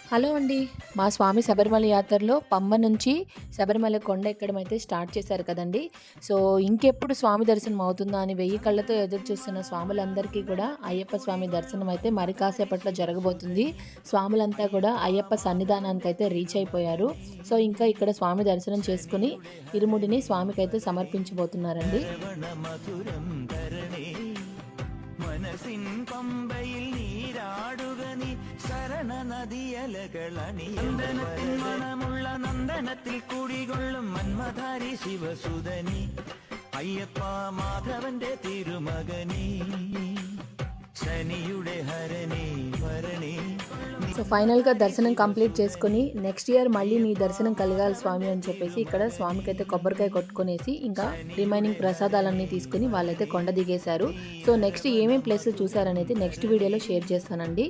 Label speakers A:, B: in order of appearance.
A: Hello అండి. మా స్వామి శబరిమల యాత్రలో పంబ నుంచి శబరిమల కొండ ఎక్కడం అయితే స్టార్ట్ చేశారు కదండీ! సో, ఇంకెప్పుడు స్వామి దర్శనం అవుతుందా అని 1000 కళ్ళతో ఎదురు చూస్తున్న స్వాములందరికీ కూడా అయ్యప్ప స్వామి దర్శనం అయితే మరి కాసేపట్లో జరగబోతుంది. స్వాములంతా కూడా అయ్యప్ప సన్నిధానానికైతే రీచ్ అయిపోయారు. సో, ఇంకా ఇక్కడ స్వామి దర్శనం చేసుకొని ఇరుముడిని స్వామికైతే సమర్పించబోతున్నారండి.
B: മനസിൻ പമ്പയിൽ നീരാടുകനി ശരണ നദിയലകളണി നന്ദനത്തിൻ മണമുള്ള നന്ദനത്തിൽ കുടികൊള്ളും മന്മധാരി ശിവസുതനി അയ്യപ്പ മാധവന്റെ തിരുമകനി ശനിയുടെ ഹരണി ഭരണി.
A: సో ఫైనల్‌గా దర్శనం కంప్లీట్ చేసుకొని నెక్స్ట్ ఇయర్ మళ్ళీ నీ దర్శనం కలగాలి స్వామి అని చెప్పేసి ఇక్కడ స్వామికైతే కొబ్బరికాయ కొట్టుకొనేసి ఇంకా రిమైనింగ్ ప్రసాదాలన్నీ తీసుకొని వాళ్ళైతే కొండ దిగేశారు. సో నెక్స్ట్ ఏమేం ప్లేసెస్ చూసారనేది నెక్స్ట్ వీడియోలో షేర్ చేస్తానండి.